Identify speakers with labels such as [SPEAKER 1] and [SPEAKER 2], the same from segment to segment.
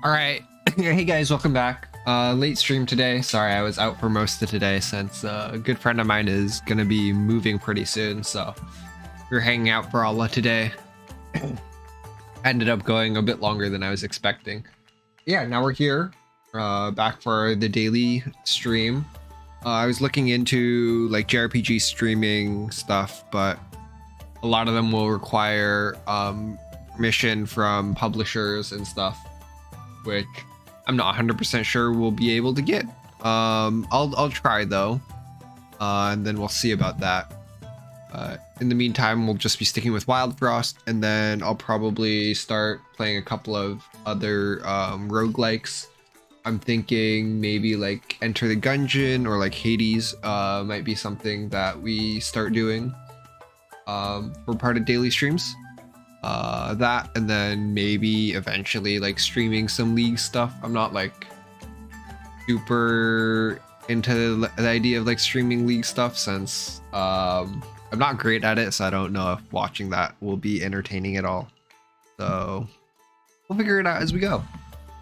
[SPEAKER 1] All right. Hey guys, welcome back. Late stream today. Sorry, I was out for most of today since a good friend of mine is gonna be moving pretty soon, so we're hanging out for all of today. Ended up going a bit longer than I was expecting. Yeah, now we're here, back for the daily stream. I was looking into like JRPG streaming stuff, but a lot of them will require permission from publishers and stuff, which I'm not 100% sure we'll be able to get. I'll try though, and then we'll see about that. In the meantime, we'll just be sticking with Wildfrost, and then I'll probably start playing a couple of other roguelikes. I'm thinking maybe like Enter the Gungeon or like Hades might be something that we start doing for part of daily streams. That, and then maybe eventually like streaming some League stuff. I'm not like super into the idea of like streaming League stuff since I'm not great at it, so I don't know if watching that will be entertaining at all. So we'll figure it out as we go.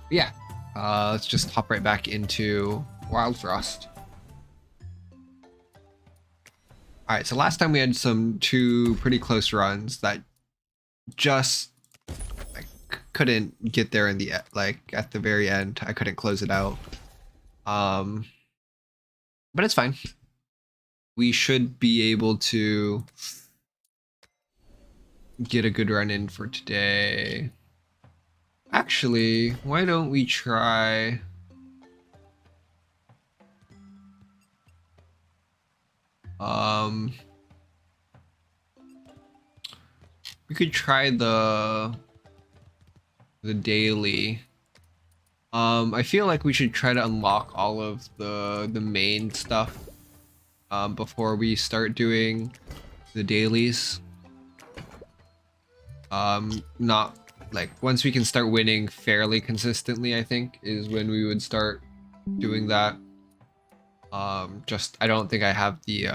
[SPEAKER 1] But yeah, let's just hop right back into Wildfrost. Alright, so last time we had two pretty close runs that just I couldn't get there in the at the very end. I couldn't close it out. But it's fine. We should be able to get a good run in for today. Actually, why don't we try we could try the daily. I feel like we should try to unlock all of the main stuff before we start doing the dailies. Not like once we can start winning fairly consistently, I think is when we would start doing that. Just I don't think I have the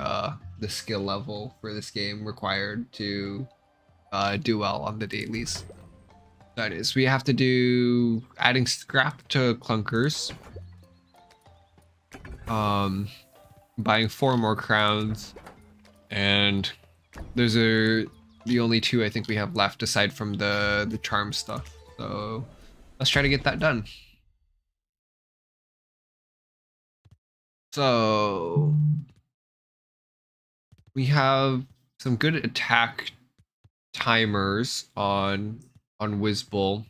[SPEAKER 1] skill level for this game required to do well on the dailies. That is, we have to do adding scrap to clunkers, buying 4 more crowns, and those are the only 2 I think we have left aside from the charm stuff. So let's try to get that done. So we have some good attack timers on Wizbull.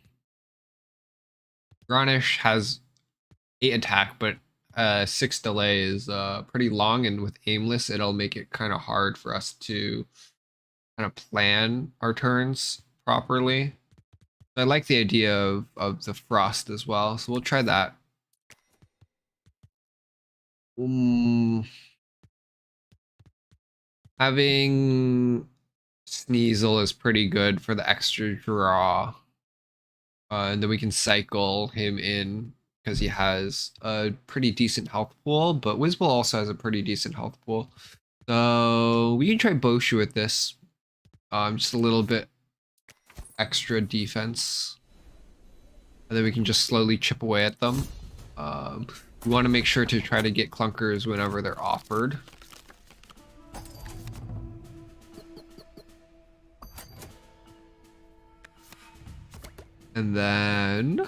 [SPEAKER 1] Granish has 8 attack, but 6 delay is pretty long, and with aimless it'll make it kind of hard for us to kind of plan our turns properly. I like the idea of the frost as well, so we'll try that. Having Sneasel is pretty good for the extra draw, and then we can cycle him in because he has a pretty decent health pool, but Wizbull also has a pretty decent health pool, so we can try Boshu with this. Just a little bit extra defense, and then we can just slowly chip away at them. We want to make sure to try to get clunkers whenever they're offered. And then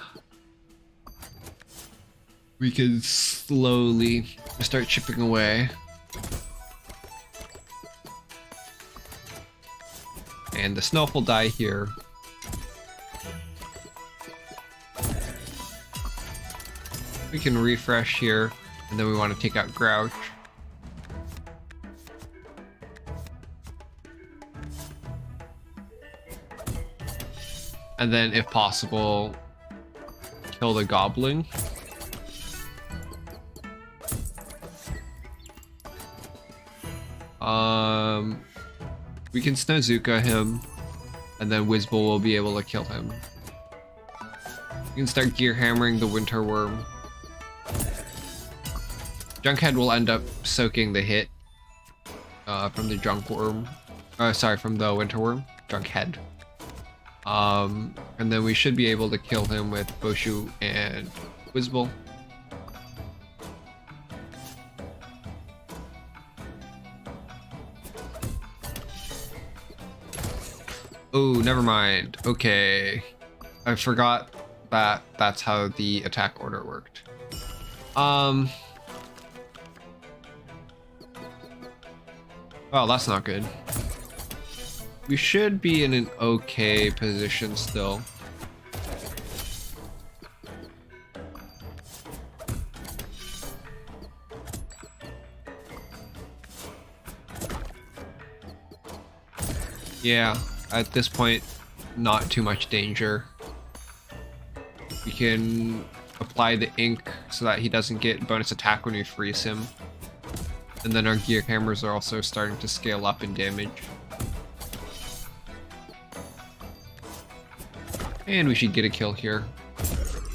[SPEAKER 1] we can slowly start chipping away. And the Snowf will die here. We can refresh here, and then we want to take out Grouch. And then, if possible, kill the Goblin. We can Snowzuka him, and then Wizbull will be able to kill him. We can start gear hammering the Winter Worm. Junkhead will end up soaking the hit from the Junk Worm. Sorry, from the Winter Worm. Junkhead. And then we should be able to kill him with Boshu and Whizball. Oh, never mind. Okay. I forgot that that's how the attack order worked. Well, that's not good. We should be in an okay position still. Yeah, at this point, not too much danger. We can apply the ink so that he doesn't get bonus attack when we freeze him. And then our gear hammers are also starting to scale up in damage. And we should get a kill here.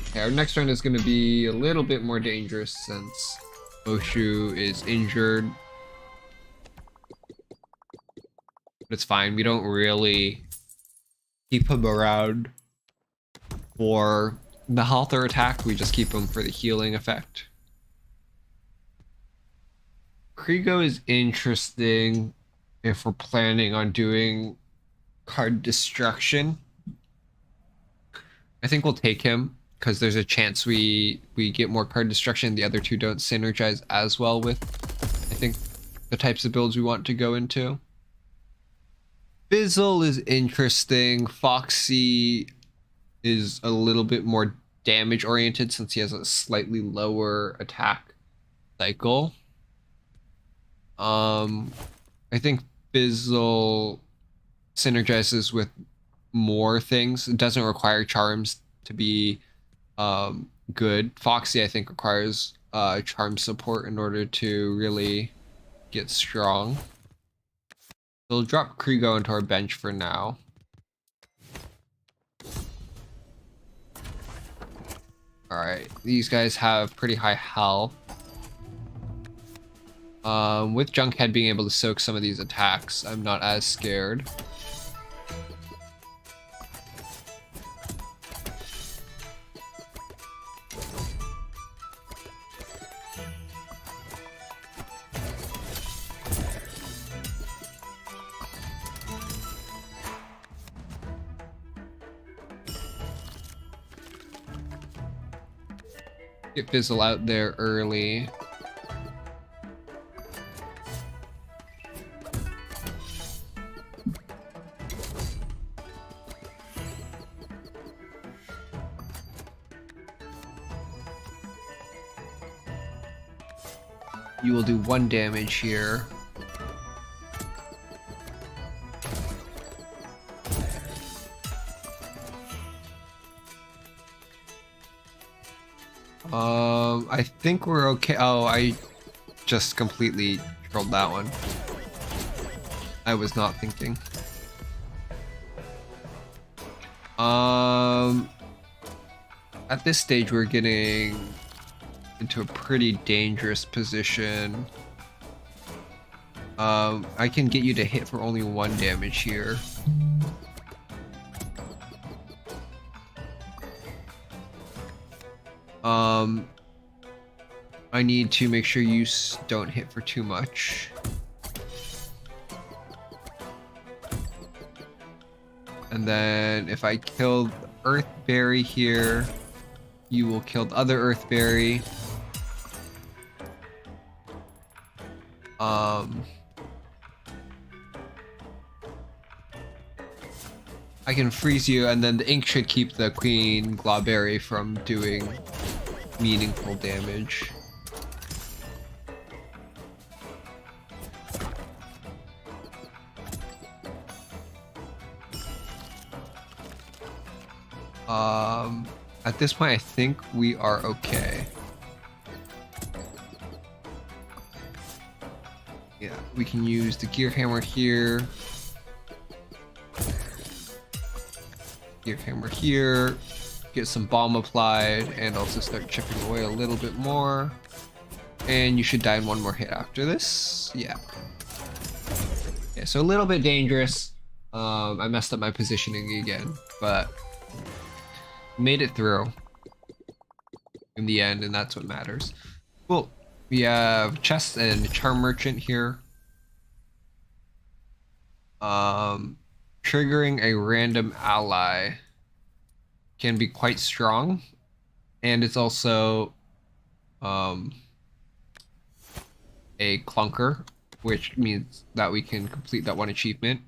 [SPEAKER 1] Okay, our next round is going to be a little bit more dangerous since Boshu is injured. But it's fine, we don't really keep him around for the health or attack, we just keep him for the healing effect. Krigo is interesting if we're planning on doing card destruction. I think we'll take him because there's a chance we get more card destruction. The other two don't synergize as well with, I think, the types of builds we want to go into. Fizzle is interesting. Foxy is a little bit more damage oriented since he has a slightly lower attack cycle. I think Fizzle synergizes with more things. It doesn't require charms to be good. Foxy, I think, requires charm support in order to really get strong. We'll drop Krigo into our bench for now. Alright, these guys have pretty high health. With Junkhead being able to soak some of these attacks, I'm not as scared. Get Fizzle out there early. You will do 1 damage here. I think we're okay. Oh, I just completely trolled that one. I was not thinking. At this stage, we're getting into a pretty dangerous position. I can get you to hit for only 1 damage here. I need to make sure you don't hit for too much. And then if I kill the Earthberry here, you will kill the other Earthberry. I can freeze you, and then the ink should keep the Queen Glawberry from doing meaningful damage. At this point, I think we are okay. Yeah, we can use the Gear Hammer here. Gear Hammer here. Get some bomb applied, and also start chipping away a little bit more. And you should die in 1 more hit after this. Yeah. Yeah, so a little bit dangerous. I messed up my positioning again, but made it through in the end, and that's what matters. Cool. We have chest and charm merchant here. Triggering a random ally can be quite strong, and it's also a clunker, which means that we can complete that one achievement.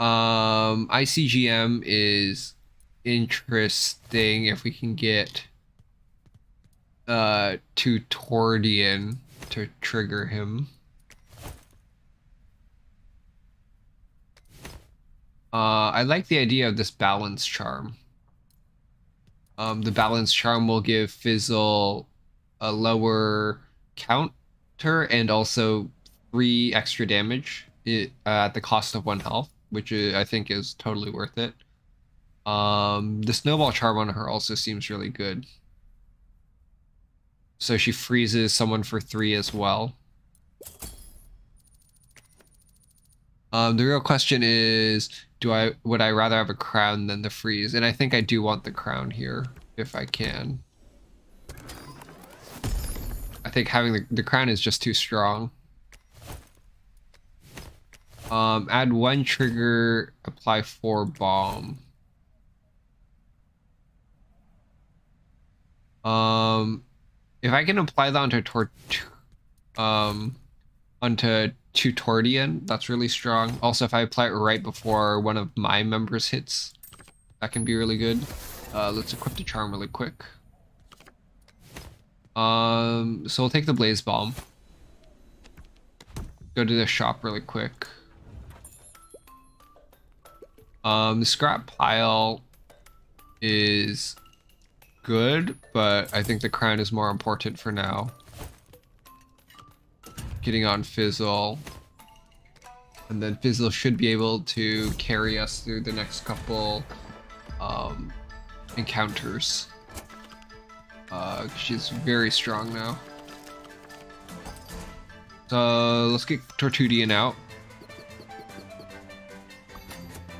[SPEAKER 1] ICGM is interesting if we can get Tutorian to trigger him. I like the idea of this balance charm. The balance charm will give Fizzle a lower counter and also 3 extra damage at the cost of 1 health, which I think is totally worth it. The snowball charm on her also seems really good. So she freezes someone for 3 as well. The real question is, would I rather have a crown than the freeze? And I think I do want the crown here, if I can. I think having the crown is just too strong. Add 1 trigger, apply 4 bomb. If I can apply that onto Tutorian, that's really strong. Also, if I apply it right before one of my members hits, that can be really good. Let's equip the charm really quick. So we'll take the blaze bomb. Go to the shop really quick. The scrap pile is good, but I think the crown is more important for now. Getting on Fizzle, and then Fizzle should be able to carry us through the next couple encounters. She's very strong now. So let's get Tortudian out,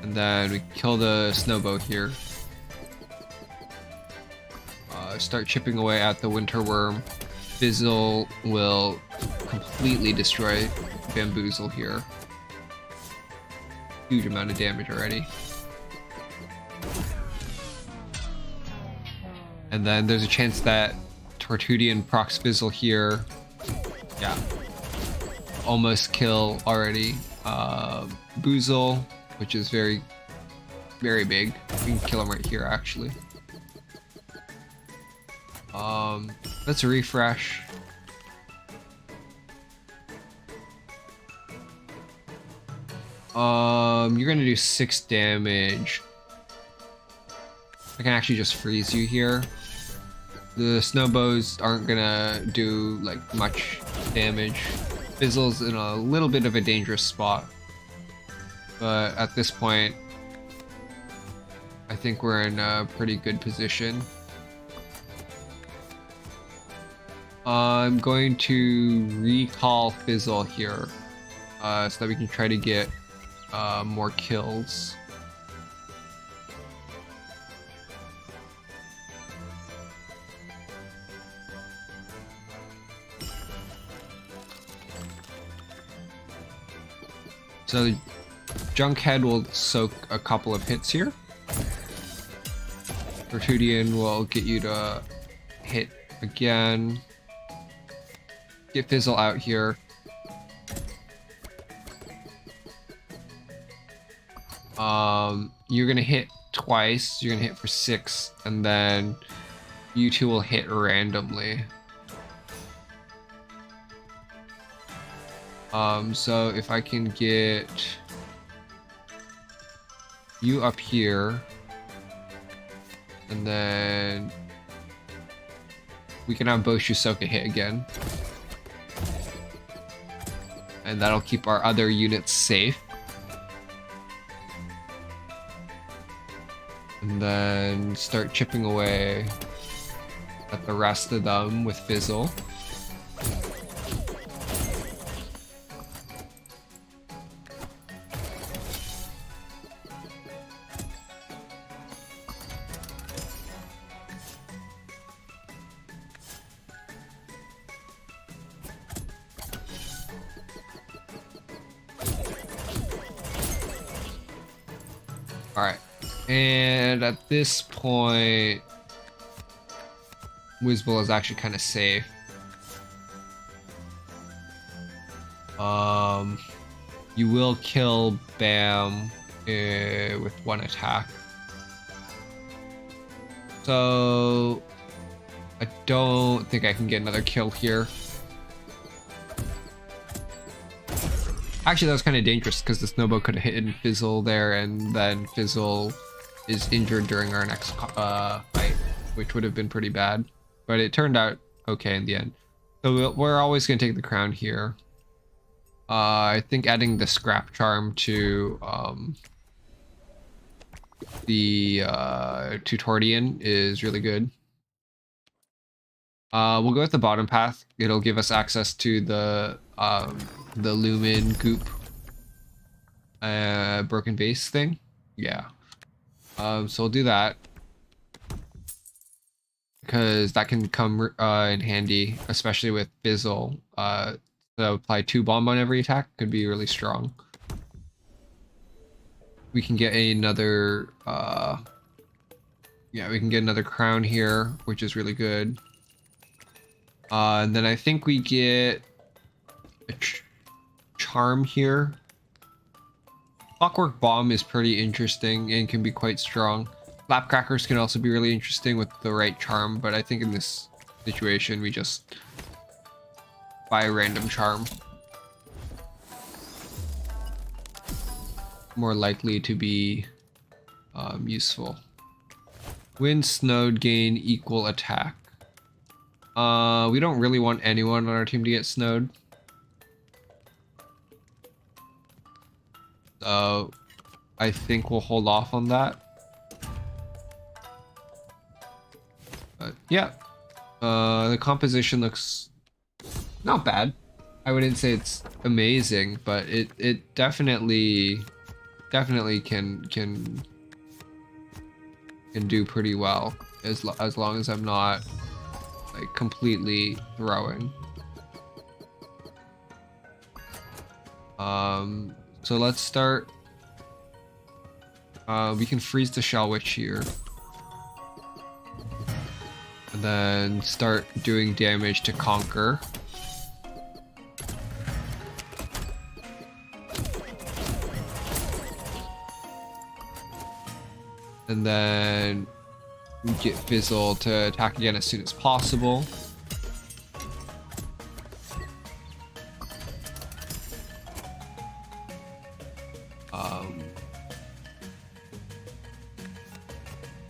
[SPEAKER 1] and then we kill the snowbow here. Start chipping away at the winter worm. Fizzle will completely destroy Bamboozle here. Huge amount of damage already. And then there's a chance that Tortudian procs Fizzle here. Yeah. Almost kill already. Boozle, which is very, very big. We can kill him right here actually. Let's refresh. You're gonna do 6 damage. I can actually just freeze you here. The snowbows aren't gonna do like much damage. Fizzle's in a little bit of a dangerous spot, but at this point, I think we're in a pretty good position. I'm going to recall Fizzle here, so that we can try to get more kills. So Junkhead will soak a couple of hits here. Tortudian will get you to hit again. Get Fizzle out here. You're gonna hit twice. You're gonna hit for 6, and then you two will hit randomly. So if I can get you up here, and then we can have Boshusoka hit again. And that'll keep our other units safe. And then start chipping away at the rest of them with Fizzle. Alright. And at this point, Wizball is actually kind of safe. You will kill Bam with one attack. So I don't think I can get another kill here. Actually, that was kind of dangerous because the snowball could have hit Fizzle there, and then Fizzle is injured during our next fight, which would have been pretty bad. But it turned out okay in the end. So we're always going to take the crown here. I think adding the scrap charm to the Tutorian is really good. We'll go with the bottom path. It'll give us access to the Lumen Goop broken base thing. Yeah. So we'll do that. Because that can come in handy, especially with Fizzle. So apply 2 bomb on every attack could be really strong. We can get another yeah, we can get another crown here, which is really good. And then I think we get a charm here. Clockwork Bomb is pretty interesting and can be quite strong. Lapcrackers can also be really interesting with the right charm, but I think in this situation we just buy a random charm. More likely to be useful. When snowed, gain equal attack. We don't really want anyone on our team to get snowed. So I think we'll hold off on that. But yeah, the composition looks not bad. I wouldn't say it's amazing, but it definitely can do pretty well as long as I'm not like completely throwing. So let's start. We can freeze the Shell Witch here. And then start doing damage to Conquer. And then get Fizzle to attack again as soon as possible.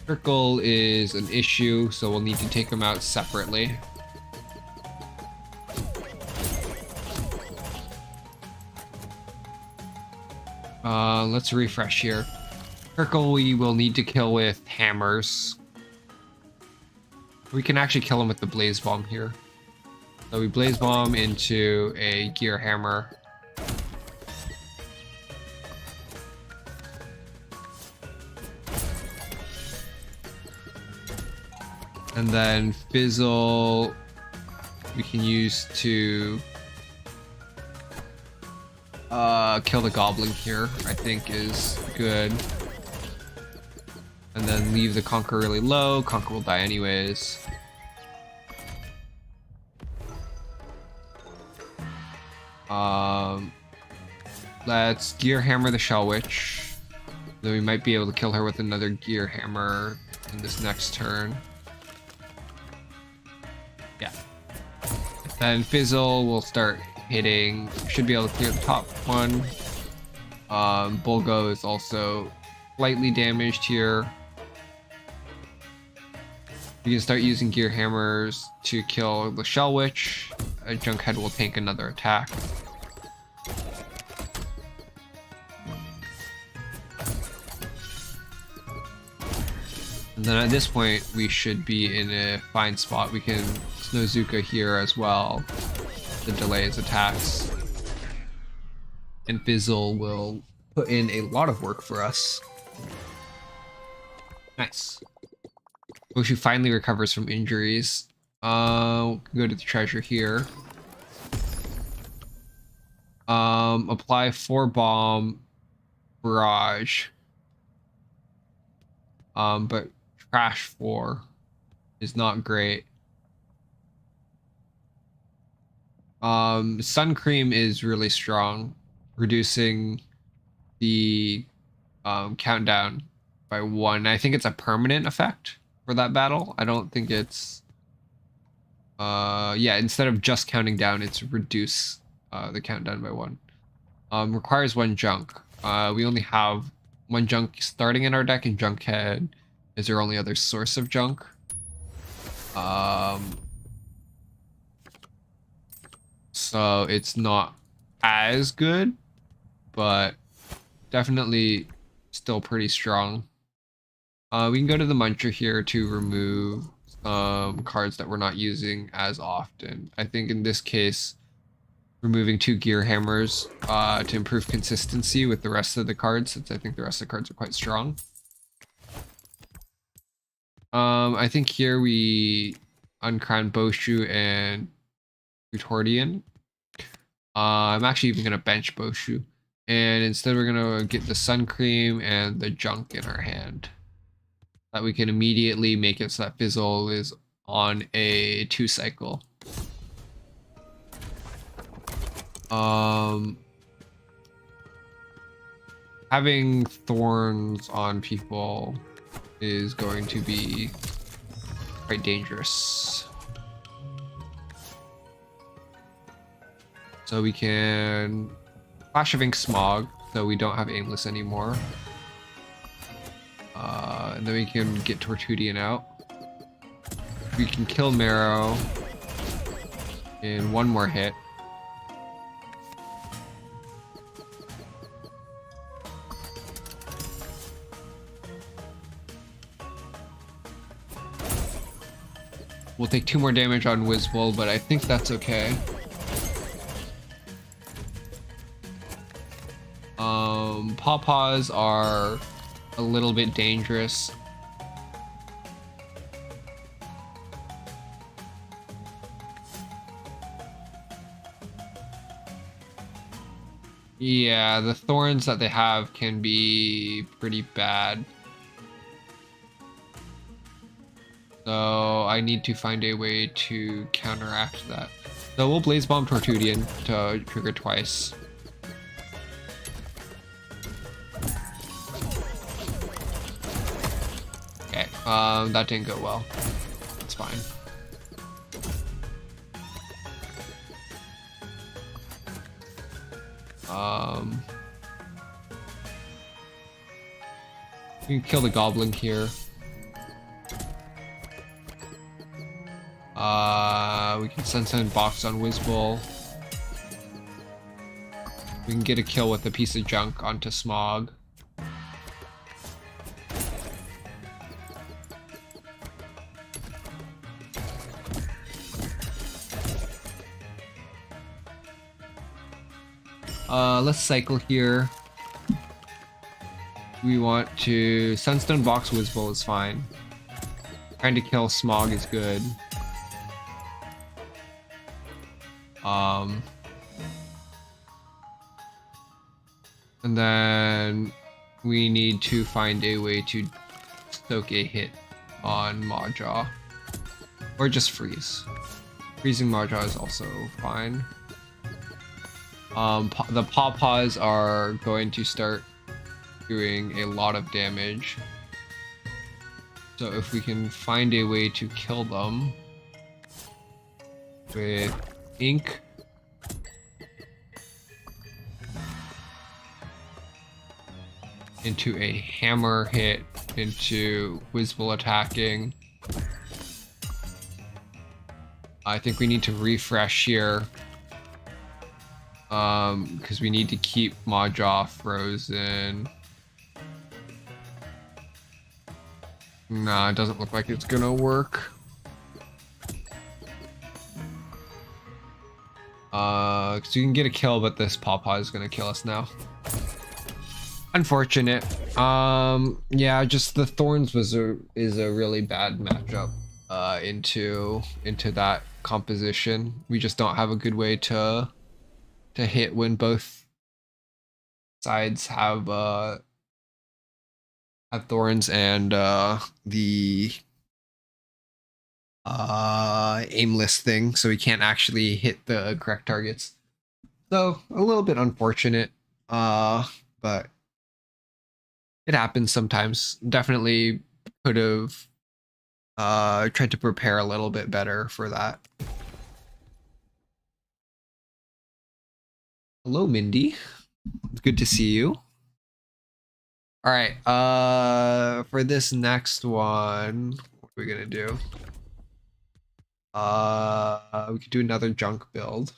[SPEAKER 1] Trickle is an issue, so we'll need to take them out separately. Let's refresh here. Trickle we will need to kill with hammers. We can actually kill him with the Blaze Bomb here. So we Blaze Bomb into a Gear Hammer. And then Fizzle we can use to kill the Goblin here, I think is good. And then leave the Conquer really low. Conquer will die anyways. Let's Gear Hammer the Shell Witch. Then we might be able to kill her with another Gear Hammer in this next turn. Yeah. Then Fizzle will start hitting. Should be able to clear the top one. Bulgo is also slightly damaged here. You can start using Gear Hammers to kill the Shell Witch. A Junkhead will tank another attack. And then at this point, we should be in a fine spot. We can Snowzuka here as well to delay his attacks. And Fizzle will put in a lot of work for us. Nice. Boshu finally recovers from injuries. Go to the treasure here. Apply 4 bomb barrage. But Trash 4 is not great. Sun Cream is really strong, reducing the countdown by 1. I think it's a permanent effect for that battle. I don't think it's yeah, instead of just counting down, it's reduce the countdown by 1. Requires 1 junk. We only have 1 junk starting in our deck, and Junkhead is our only other source of junk. So it's not as good, but definitely still pretty strong. We can go to the Muncher here to remove cards that we're not using as often. I think in this case, removing 2 Gear Hammers to improve consistency with the rest of the cards, since I think the rest of the cards are quite strong. I think here we uncrown Boshu and Utordian. I'm actually even going to bench Boshu. And instead we're going to get the Sun Cream and the junk in our hand. That we can immediately make it so that Fizzle is on a 2 cycle. Having thorns on people is going to be quite dangerous. So we can Flash of Ink Smog, so we don't have Aimless anymore. And then we can get Tortudian out. We can kill Marrow in 1 more hit. We'll take 2 more damage on Wizbull, but I think that's okay. Pawpaws are a little bit dangerous. Yeah, the thorns that they have can be pretty bad. So I need to find a way to counteract that. So we'll Blaze Bomb Tortudian to trigger twice. Okay, that didn't go well. It's fine. We can kill the Goblin here. We can send box on Wizbull. We can get a kill with a piece of junk onto Smog. Let's cycle here. We want to Sunstone box Wizbull is fine. Trying to kill Smog is good. And then we need to find a way to stoke a hit on Maw-Jaw. Or just freeze. Freezing Maw-Jaw is also fine. The Pawpaws are going to start doing a lot of damage. So if we can find a way to kill them with ink. Into a hammer hit into Wizbull attacking. I think we need to refresh here. Because we need to keep Maw-Jaw frozen. Nah, it doesn't look like it's gonna work. Because you can get a kill, but this Pawpaw is gonna kill us now. Unfortunate. Yeah, just the Thorns is a really bad matchup into that composition. We just don't have a good way to hit when both sides have have thorns and the aimless thing, so he can't actually hit the correct targets. So a little bit unfortunate, but it happens sometimes. Definitely could have tried to prepare a little bit better for that. Hello, Mindy. It's good to see you. All right, for this next one, what are we gonna do? We could do another junk build,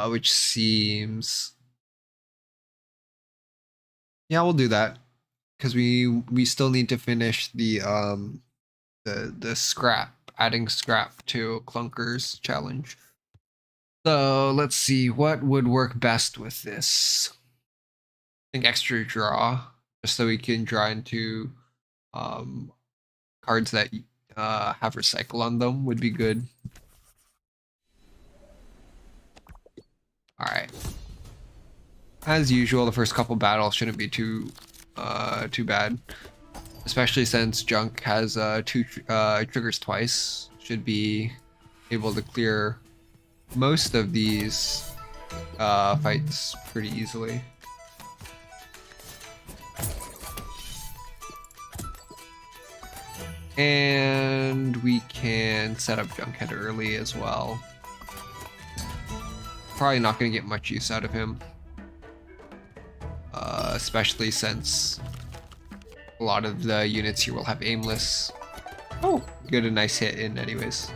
[SPEAKER 1] which seems, yeah, we'll do that because we still need to finish the scrap, adding scrap to Clunker's challenge. So let's see what would work best with this. I think extra draw, just so we can draw into cards that have recycle on them would be good. All right. As usual, the first couple battles shouldn't be too bad, especially since Junk has two triggers twice. Should be able to clear most of these fights pretty easily. And we can set up Junkhead early as well. Probably not going to get much use out of him. Especially since a lot of the units here will have aimless. Oh, get a nice hit in anyways.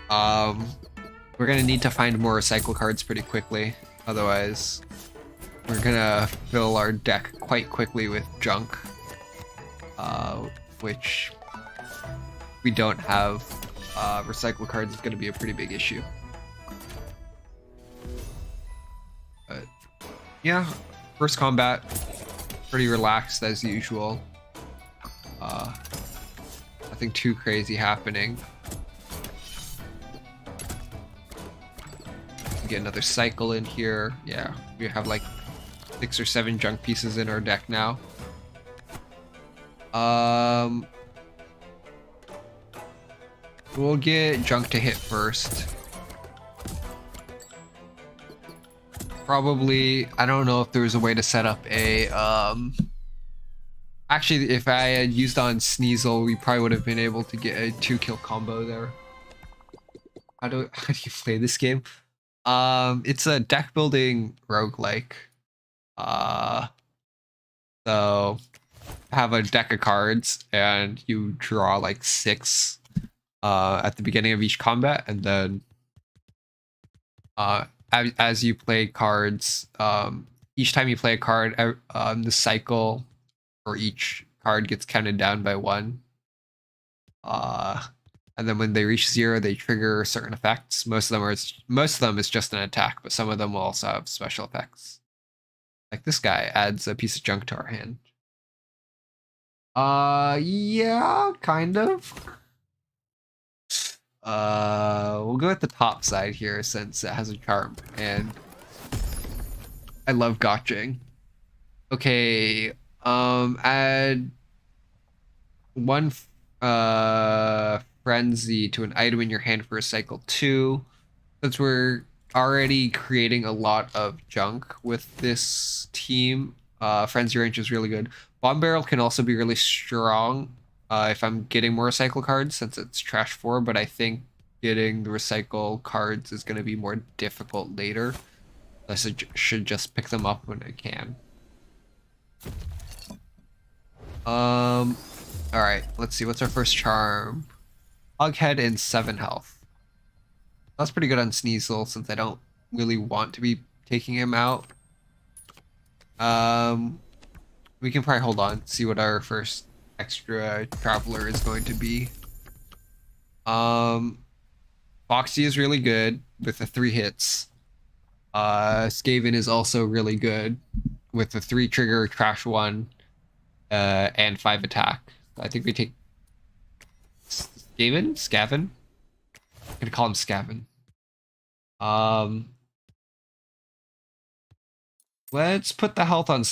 [SPEAKER 1] We're going to need to find more recycle cards pretty quickly. Otherwise, we're going to fill our deck quite quickly with junk. Which we don't have recycle cards is going to be a pretty big issue. But yeah, first combat, pretty relaxed as usual. Nothing too crazy happening. Get another cycle in here. Yeah, we have like 6 or 7 junk pieces in our deck now. We'll get junk to hit first. Probably, I don't know if there was a way to set up a, actually, if I had used on Sneasel, we probably would have been able to get a 2-kill combo there. How do you play this game? It's a deck building roguelike. So have a deck of cards and you draw like 6 at the beginning of each combat, and then as you play cards, each time you play a card, the cycle for each card gets counted down by 1. And then when they reach 0, they trigger certain effects. Most of them is just an attack, but some of them will also have special effects. Like this guy adds a piece of junk to our hand. Yeah, kind of. We'll go at the top side here since it has a charm, and I love gotching. Okay, add 1 frenzy to an item in your hand for a cycle 2. Since we're already creating a lot of junk with this team, frenzy range is really good. Bomb barrel can also be really strong if I'm getting more recycle cards, since it's trash 4, but I think getting the recycle cards is going to be more difficult later. I should just pick them up when I can. Alright, let's see, what's our first charm? Hoghead and 7 health. That's pretty good on Sneasel, since I don't really want to be taking him out. We can probably hold on, see what our first extra traveler is going to be. Foxy is really good with the 3 hits. Skaven is also really good with the 3 trigger, trash 1, and 5 attack. I think we take Skaven? I'm gonna call him Skaven. Let's put the health on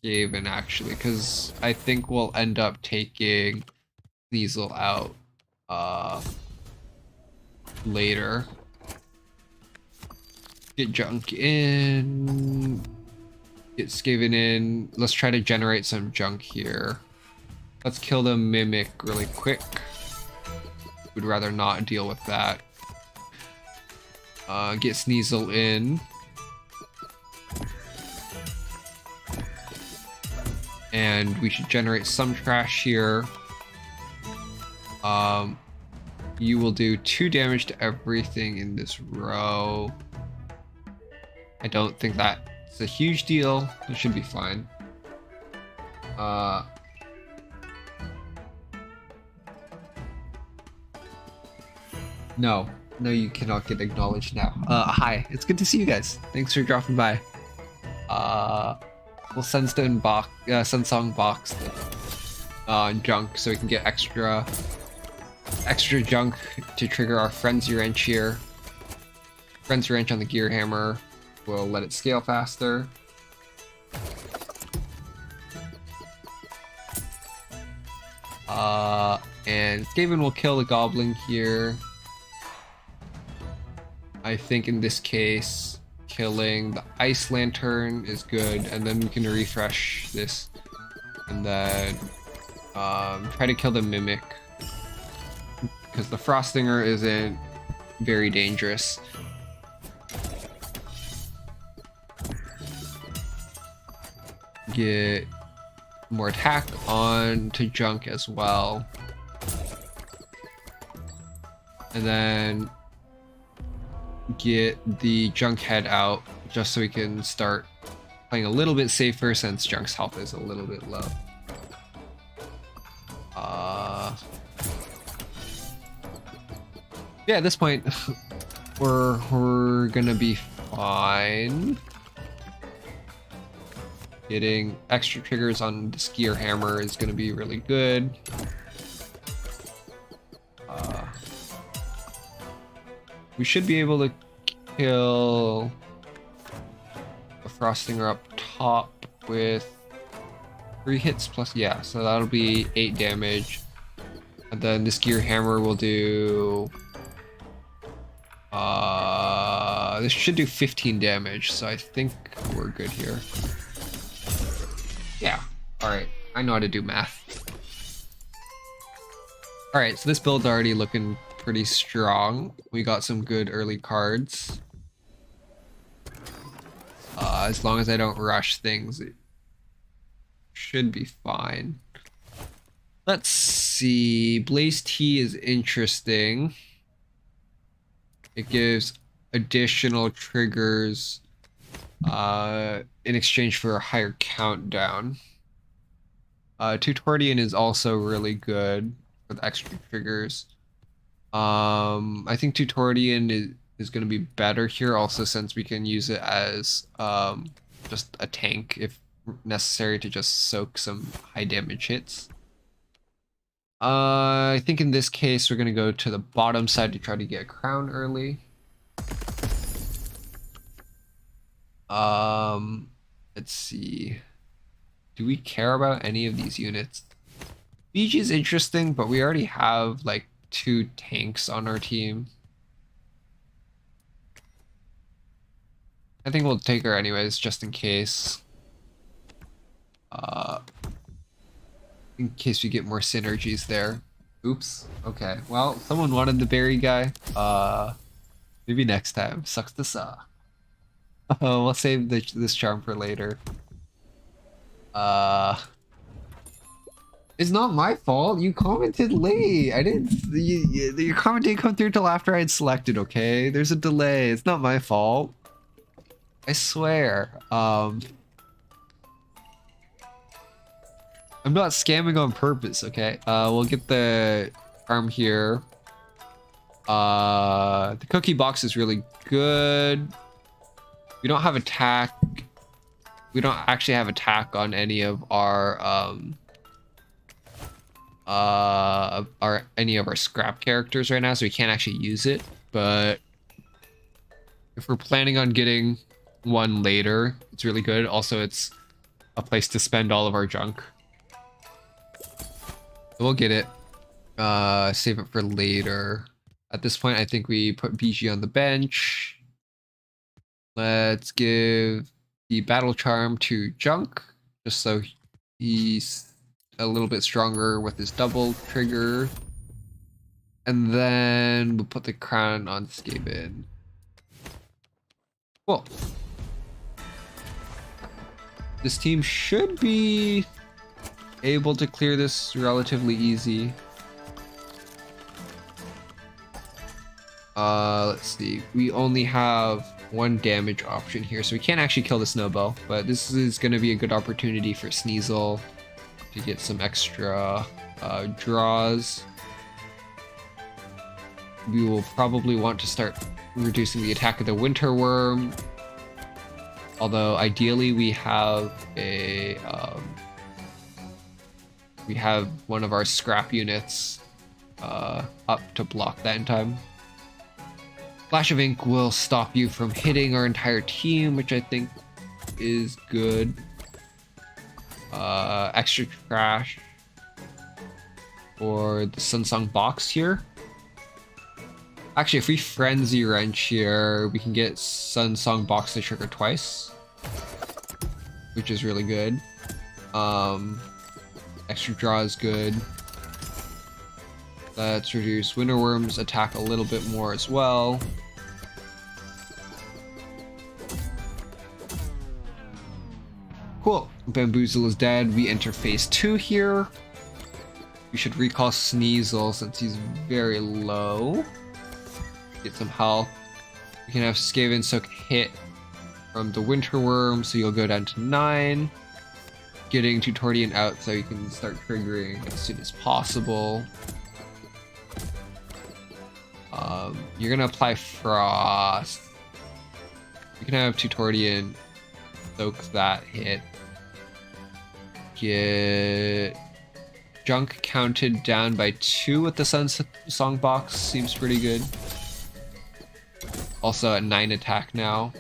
[SPEAKER 1] Skaven actually, because I think we'll end up taking Sneasel out later. Get junk in. Get Skaven in. Let's try to generate some junk here. Let's kill the Mimic really quick. Would rather not deal with that. Get Sneasel in. And we should generate some trash here. You will do 2 damage to everything in this row. I don't think that's a huge deal. It should be fine. No, you cannot get acknowledged now. Hi, it's good to see you guys. Thanks for dropping by. We'll Sunsong box junk so we can get extra junk to trigger our Frenzy Wrench here. Frenzy Wrench on the Gear Hammer will let it scale faster. And Skaven will kill the Goblin here. I think in this case, killing the Ice Lantern is good, and then we can refresh this, and then try to kill the Mimic, because the Frostinger isn't very dangerous. Get more attack on to junk as well, and then get the junk head out just so we can start playing a little bit safer since junk's health is a little bit low. Yeah, at this point we're gonna be fine. Getting extra triggers on the Gear Hammer is gonna be really good. We should be able to kill the Frostinger up top with 3 hits plus, yeah, so that'll be 8 damage. And then this Gear Hammer will do, this should do 15 damage, so I think we're good here. Yeah, alright, I know how to do math. Alright, so this build's already looking pretty strong. We got some good early cards. As long as I don't rush things, it should be fine. Let's see. Blaze Tea is interesting. It gives additional triggers in exchange for a higher countdown. Tutorian is also really good with extra triggers. I think Tutorian is going to be better here also, since we can use it as just a tank if necessary to just soak some high damage hits. I think in this case we're going to go to the bottom side to try to get a crown early. Let's see. Do we care about any of these units? BG is interesting, but we already have like 2 tanks on our team. I think we'll take her anyways, just in case. In case we get more synergies there. Oops. Okay. Well, someone wanted the berry guy. Maybe next time. Sucks to suck. We'll save this charm for later. It's not my fault. You commented late. I didn't. Your comment didn't come through till after I had selected. Okay, there's a delay. It's not my fault. I swear. I'm not scamming on purpose. Okay. We'll get the arm here. The cookie box is really good. We don't have attack. We don't actually have attack on any of our any of our scrap characters right now, so we can't actually use it. But if we're planning on getting one later, it's really good. Also, it's a place to spend all of our junk. We'll get it. Save it for later. At this point, I think we put BG on the bench. Let's give the battle charm to Junk, just so he's a little bit stronger with his double trigger. And then we'll put the crown on Skaven. Cool. This team should be able to clear this relatively easy. Let's see. We only have one damage option here, so we can't actually kill the Snowball, but this is going to be a good opportunity for Sneasel to get some extra draws. We will probably want to start reducing the attack of the Winter Worm, although ideally we have a we have one of our scrap units up to block that in time. Flash of Ink will stop you from hitting our entire team, which I think is good. Extra trash for the Sunsong box here. Actually, if we Frenzy Wrench here, we can get Sunsong box to trigger twice, which is really good. Extra draw is good. Let's reduce Winter Worm's attack a little bit more as well. Cool. Bamboozle is dead. We enter phase 2 here. We should recall Sneasel since he's very low. Get some health. We can have Skaven Soak hit from the Winter Worm, so you'll go down to 9. Getting Tutorian out so you can start triggering as soon as possible. You're gonna apply Frost. You can have Tutorian soak that hit. Get Junk counted down by 2 with the Song box. Seems pretty good. Also at 9 attack now.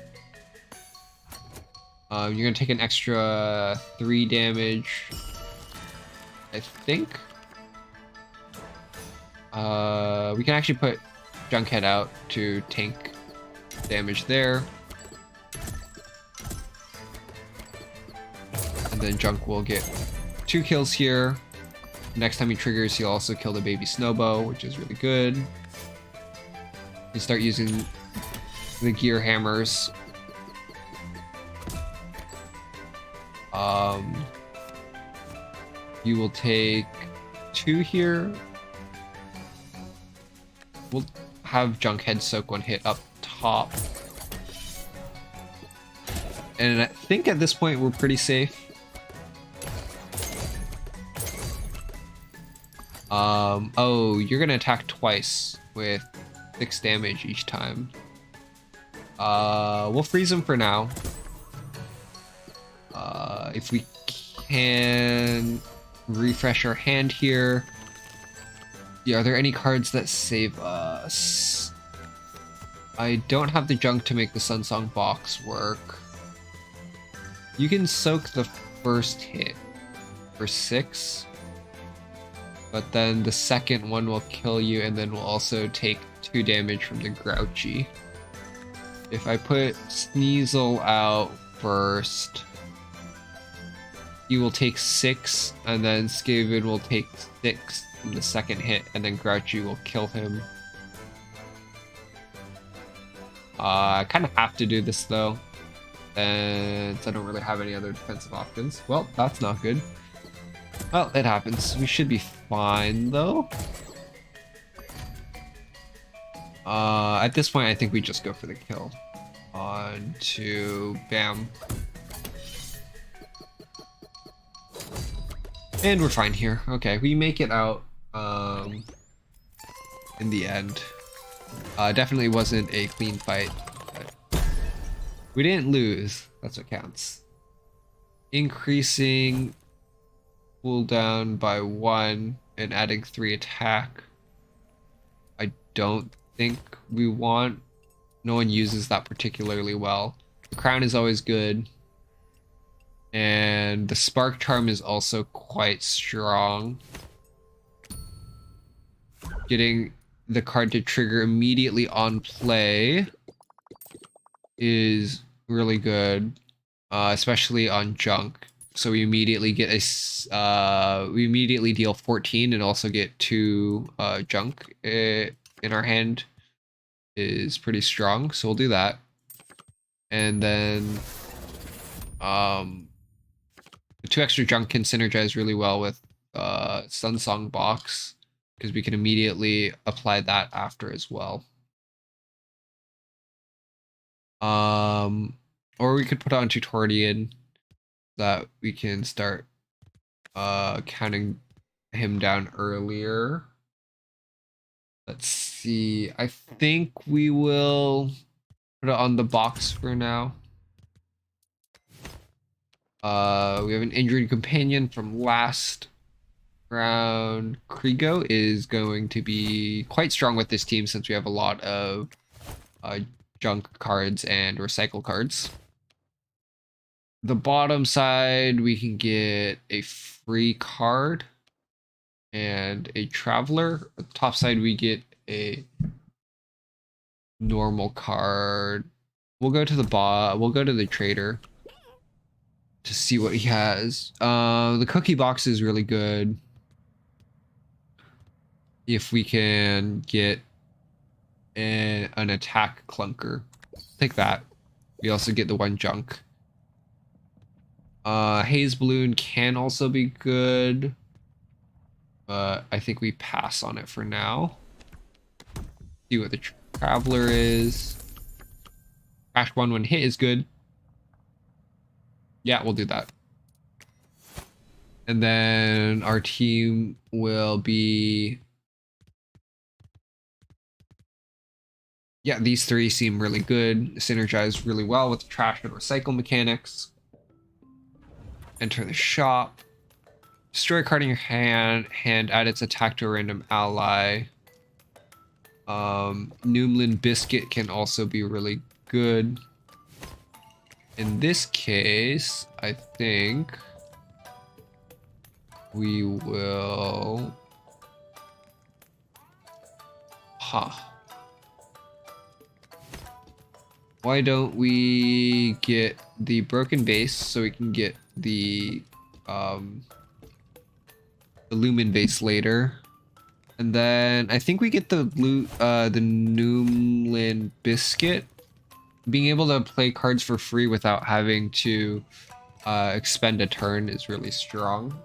[SPEAKER 1] You're gonna take an extra 3 damage, I think. We can actually put Junkhead out to tank damage there. And then Junk will get 2 kills here. Next time he triggers, he'll also kill the baby Snowbow, which is really good. You start using the gear hammers. You will take 2 here. We'll have Junkhead soak 1 hit up top. And I think at this point we're pretty safe. Oh, you're gonna attack twice with 6 damage each time. We'll freeze him for now. If we can refresh our hand here. Yeah, are there any cards that save us? I don't have the junk to make the Sunsong box work. You can soak the first hit for 6. But then the second one will kill you and then we'll also take 2 damage from the Grouchy. If I put Sneasel out first, he will take 6, and then Skaven will take 6 from the second hit, and then Grouchy will kill him. I kind of have to do this though, since I don't really have any other defensive options. Well, that's not good. Well, it happens. We should be fine though. At this point, I think we just go for the kill. On to Bam. And we're fine here. Okay, we make it out in the end. Definitely wasn't a clean fight, but we didn't lose. That's what counts. Increasing cooldown by 1 and adding 3 attack. I don't think we want. No one uses that particularly well. The crown is always good. And the Spark Charm is also quite strong. Getting the card to trigger immediately on play is really good, especially on junk. So we immediately get we immediately deal 14 and also get 2 junk in our hand is pretty strong. So we'll do that. And then the 2 extra junk can synergize really well with Sunsong Box because we can immediately apply that after as well. Or we could put on Tutorian that we can start counting him down earlier. Let's see. I think we will put it on the box for now. We have an injured companion from last round. Krigo is going to be quite strong with this team since we have a lot of junk cards and recycle cards. The bottom side, we can get a free card and a traveler. The top side, we get a normal card. We'll go to the trader to see what he has. The cookie box is really good. If we can get an attack clunker. Take that. We also get the 1 junk. Haze Balloon can also be good, but I think we pass on it for now. See what the Traveler is. Crash 1 when hit is good. Yeah, we'll do that. And then our team will be... Yeah, these 3 seem really good. Synergize really well with the trash and recycle mechanics. Enter the shop. Destroy a card in your hand. Add its attack to a random ally. Noomlin Biscuit can also be really good. In this case, I think we will... Why don't we get the broken base so we can get the lumen base later, and then I think we get the Noomlin Biscuit. Being able to play cards for free without having to expend a turn is really strong.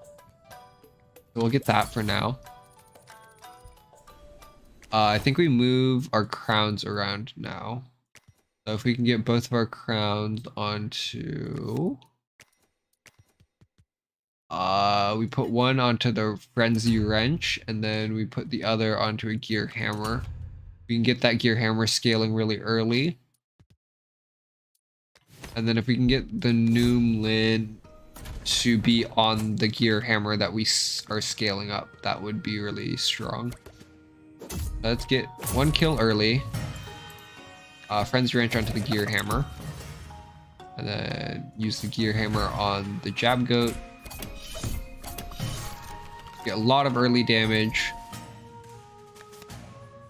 [SPEAKER 1] So we'll get that for now. I think we move our crowns around now. So if we can get both of our crowns onto... we put one onto the Frenzy Wrench, and then we put the other onto a Gear Hammer. We can get that Gear Hammer scaling really early. And then if we can get the Noomlin to be on the Gear Hammer that we are scaling up, that would be really strong. Let's get 1 kill early. Frenzy Wrench onto the Gear Hammer. And then use the Gear Hammer on the Jab Goat. Get a lot of early damage.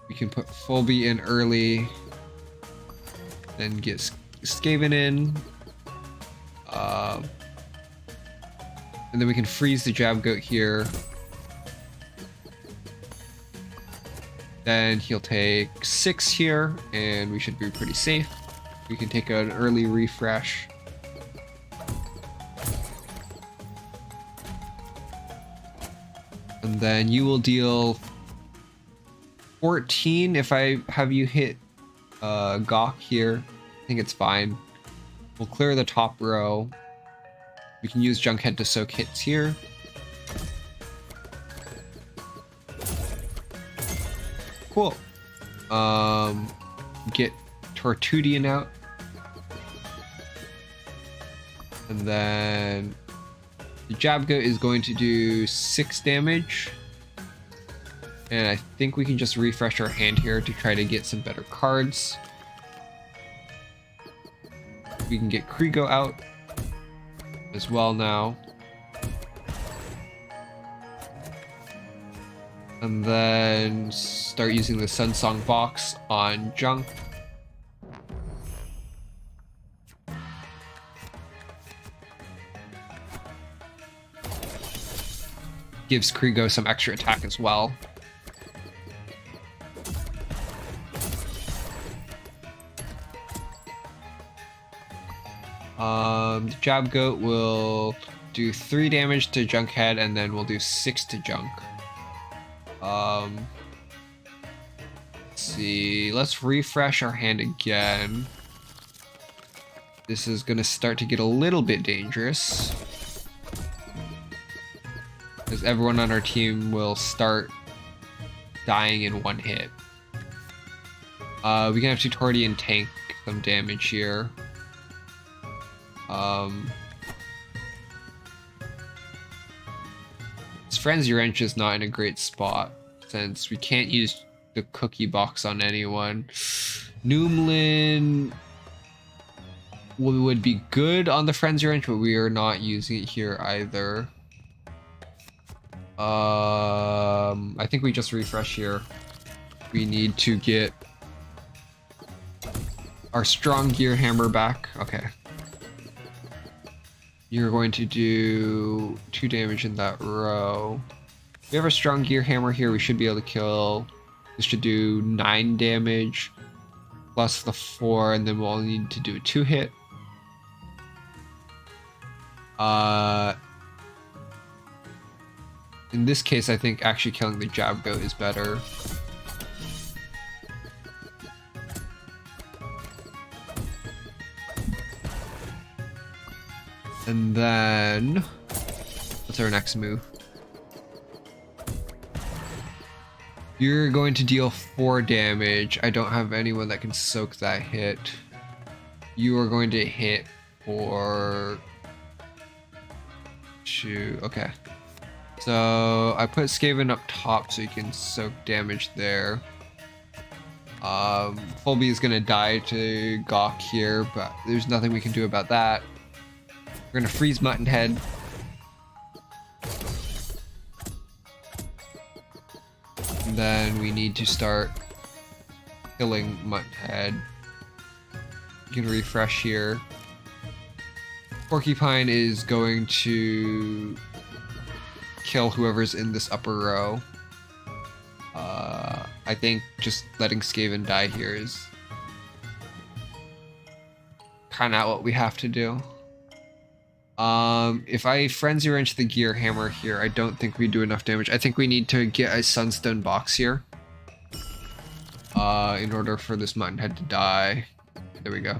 [SPEAKER 1] We can put Fulby in early. Then get Skaven in. And then we can freeze the Jab Goat here. Then he'll take 6 here, and we should be pretty safe. We can take an early refresh. And then you will deal 14 if I have you hit Gawk here. I think it's fine. We'll clear the top row. We can use Junkhead to soak hits here. Cool. Get Tortudian out. And then the Jab Goat is going to do 6 damage. And I think we can just refresh our hand here to try to get some better cards. We can get Krigo out. as well now. And then start using the Sunsong box on junk. Gives Krigo some extra attack as well. The Jab Goat will do 3 damage to Junkhead, and then we'll do 6 to Junk. Let's see. Let's refresh our hand again. This is gonna start to get a little bit dangerous, because everyone on our team will start dying in one hit. We can have Tutorian tank some damage here. This Frenzy Wrench is not in a great spot, since we can't use the cookie box on anyone. Noomlin would be good on the Frenzy Wrench, but we are not using it here either. I think we just refresh here. We need to get our strong gear hammer back. Okay. You're going to do 2 damage in that row. If we have a strong gear hammer here, we should be able to kill. This should do 9 damage plus the 4, and then we'll only need to do a 2-hit. In this case, I think actually killing the Jab Goat is better. And then, what's our next move? You're going to deal 4 damage. I don't have anyone that can soak that hit. You are going to hit for 2. Okay. So I put Skaven up top so you can soak damage there. Fulby is gonna die to Gawk here, but there's nothing we can do about that. We're gonna freeze Muttonhead. And then we need to start killing Muttonhead. You can refresh here. Porcupine is going to kill whoever's in this upper row. I think just letting Skaven die here is kind of what we have to do. If I Frenzy Wrench the Gear Hammer here, I don't think we do enough damage. I think we need to get a Sunstone box here in order for this Muttonhead to die. There we go.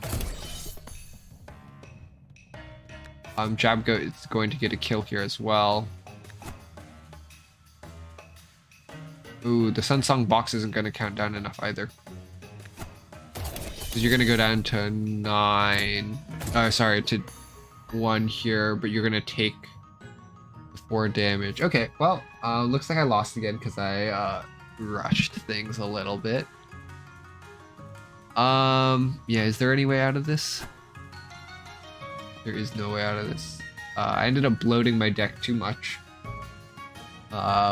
[SPEAKER 1] Jab Goat is going to get a kill here as well. Ooh, the Sunsong box isn't going to count down enough either. Because you're going to go down to 9. Sorry, to 1 here, but you're going to take 4 damage. Okay, well, looks like I lost again because I rushed things a little bit. Yeah, is there any way out of this? There is no way out of this. I ended up bloating my deck too much,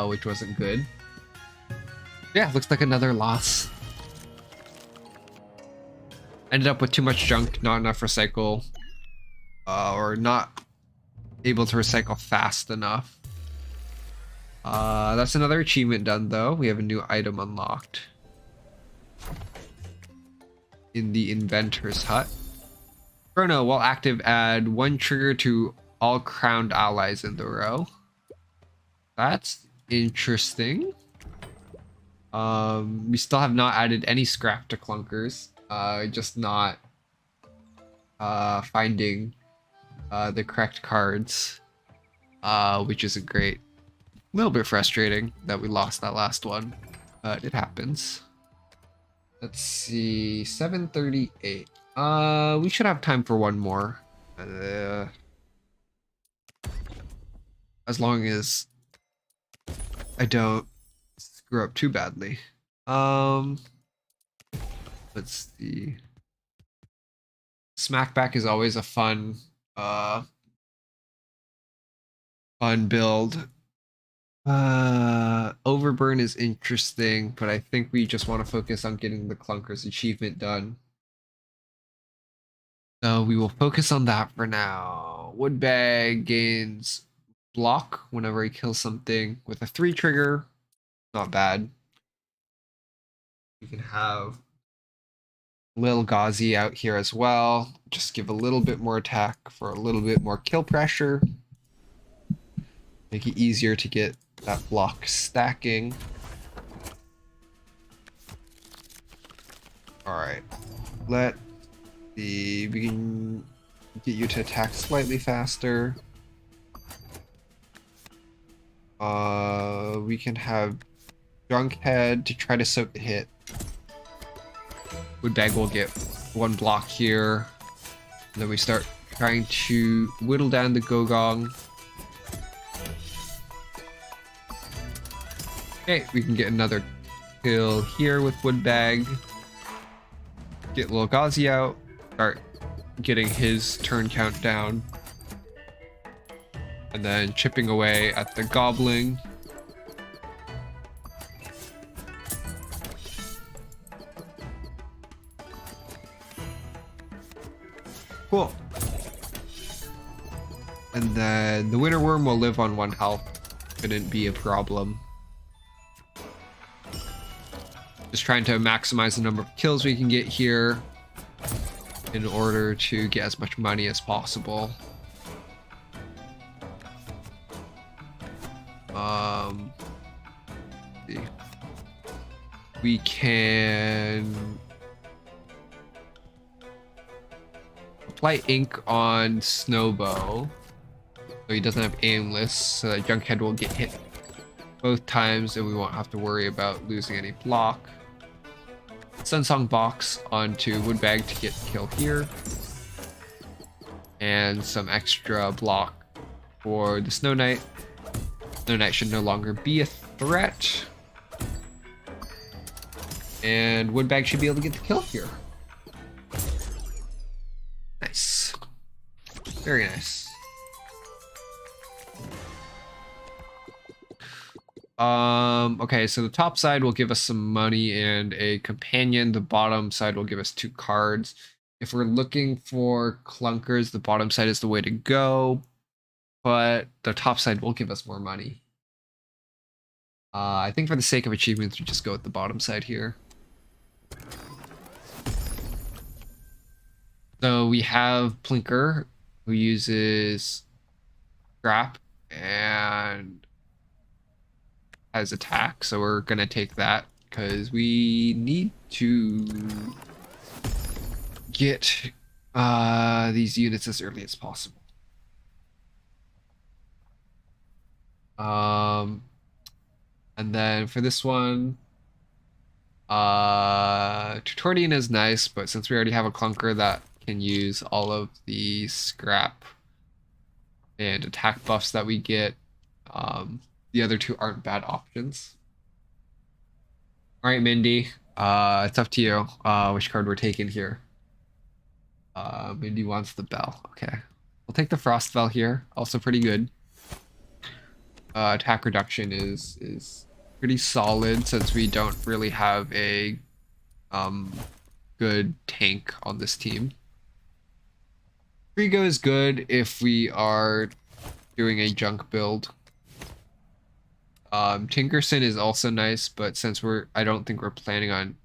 [SPEAKER 1] which wasn't good. Yeah, looks like another loss. Ended up with too much junk, not enough recycle, or not able to recycle fast enough. That's another achievement done though. We have a new item unlocked in the Inventor's Hut. Chrono, while active, add 1 trigger to all crowned allies in the row. That's interesting. We still have not added any scrap to clunkers. Just not finding the correct cards, which isn't great. A little bit frustrating that we lost that last one, but it happens. Let's see, 7:38. We should have time for one more. As long as I don't screw up too badly. Let's see. Smackback is always a fun fun build. Overburn is interesting, but I think we just want to focus on getting the Clunkers achievement done. So we will focus on that for now. Woodbag gains block whenever he kills something with a 3 trigger. Not bad. We can have Lil Ghazi out here as well. Just give a little bit more attack for a little bit more kill pressure. Make it easier to get that block stacking. Alright. We can get you to attack slightly faster. We can have Junkhead to try to soak the hit. Woodbag will get 1 block here. And then we start trying to whittle down the Gogong. Okay, we can get another kill here with Woodbag. Get Lil Ghazi out. Start getting his turn count down. And then chipping away at the Goblin. Cool. And then the Winter Worm will live on 1 health. Shouldn't be a problem. Just trying to maximize the number of kills we can get here in order to get as much money as possible. See. We can apply ink on Snowbow so he doesn't have aimless, so that Junkhead will get hit both times and we won't have to worry about losing any block. Sunsong Box onto Woodbag to get kill here. And some extra block for the Snow Knight. Snow Knight should no longer be a threat. And Woodbag should be able to get the kill here. Nice. Very nice. Okay, so the top side will give us some money and a companion. The bottom side will give us 2 cards. If we're looking for clunkers, the bottom side is the way to go, but the top side will give us more money. I think for the sake of achievements, we just go with the bottom side here. So we have Plinker, who uses Scrap and has attack, so we're gonna take that because we need to get these units as early as possible. And then for this one, Tutorian is nice, but since we already have a clunker that can use all of the scrap and attack buffs that we get, the other 2 aren't bad options. All right, Mindy, it's up to you which card we're taking here. Mindy wants the bell. Okay, we'll take the Frost Bell here. Also pretty good. Attack reduction is pretty solid since we don't really have a good tank on this team. Frigo is good if we are doing a junk build. Tinkerson is also nice, but since I don't think we're planning on...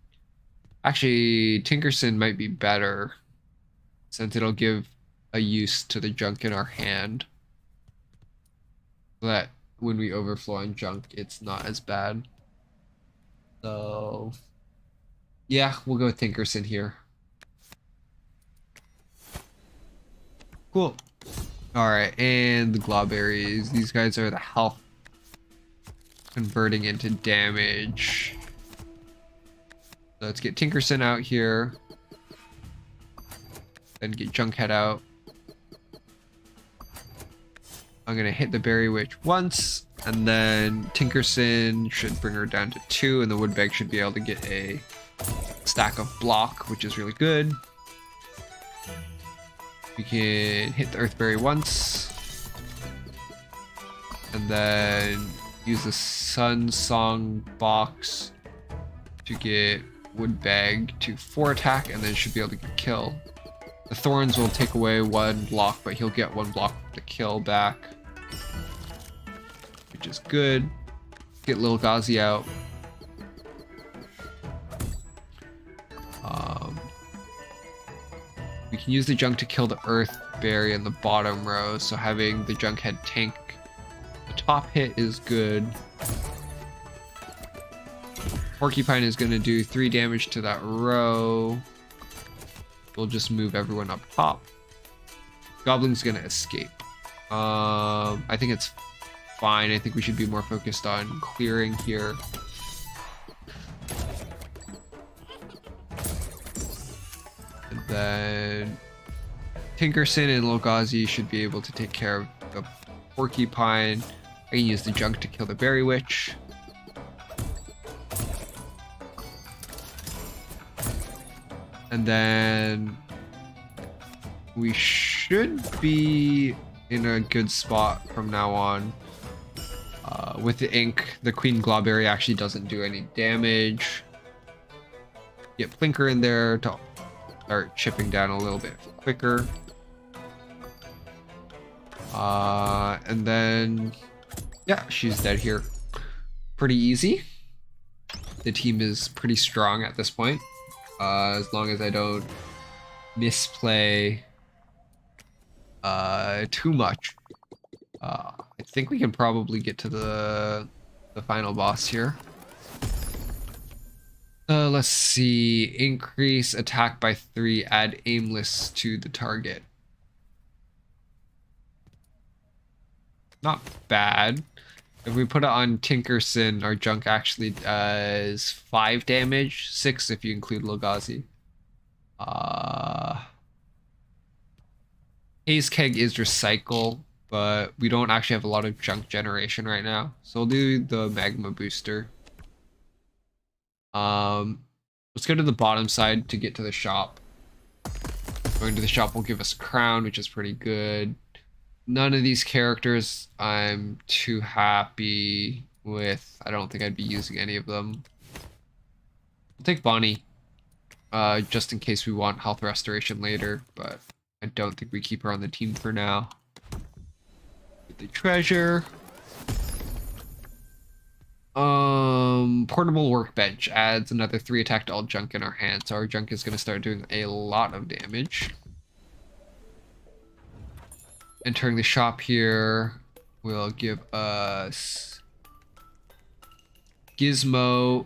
[SPEAKER 1] Actually, Tinkerson might be better since it'll give a use to the junk in our hand. So that when we overflow on junk, it's not as bad. So, yeah, we'll go with Tinkerson here. Cool. Alright, and the Glawberries. These guys are the health converting into damage. So let's get Tinkerson out here. Then get Junkhead out. I'm gonna hit the Berry Witch once, and then Tinkerson should bring her down to 2, and the Woodbag should be able to get a stack of block, which is really good. We can hit the Earthberry once. And then use the Sun Song box to get Wood Bag to 4 attack, and then should be able to get kill. The Thorns will take away 1 block, but he'll get 1 block to kill back, which is good. Get Lil Ghazi out. We can use the junk to kill the Earth Berry in the bottom row, so having the junk head tank the top hit is good. Porcupine is going to do 3 damage to that row. We'll just move everyone up top. Goblin's going to escape. I think it's fine. I think we should be more focused on clearing here. And then Tinkerson and Lil Ghazi should be able to take care of the Porcupine. I can use the junk to kill the Berry Witch. And then we should be in a good spot from now on. With the ink, the Queen Glawberry actually doesn't do any damage. Get Plinker in there to start chipping down a little bit quicker. And then, yeah, she's dead here. Pretty easy. The team is pretty strong at this point. As long as I don't misplay too much. I think we can probably get to the final boss here. Let's see. Increase attack by 3, add aimless to the target. Not bad. If we put it on Tinkerson, our junk actually does 5 damage, 6 if you include Lil Ghazi. Haze Keg is recycle, but we don't actually have a lot of junk generation right now. So we'll do the Magma Booster. Let's go to the bottom side to get to the shop. Going to the shop will give us a crown, which is pretty good. None of these characters I'm too happy with. I don't think I'd be using any of them. I'll take Bonnie, just in case we want health restoration later, but I don't think we keep her on the team for now. Get the treasure. Portable workbench adds another 3 attack to all junk in our hand, so our junk is going to start doing a lot of damage. Entering the shop here will give us Gizmo,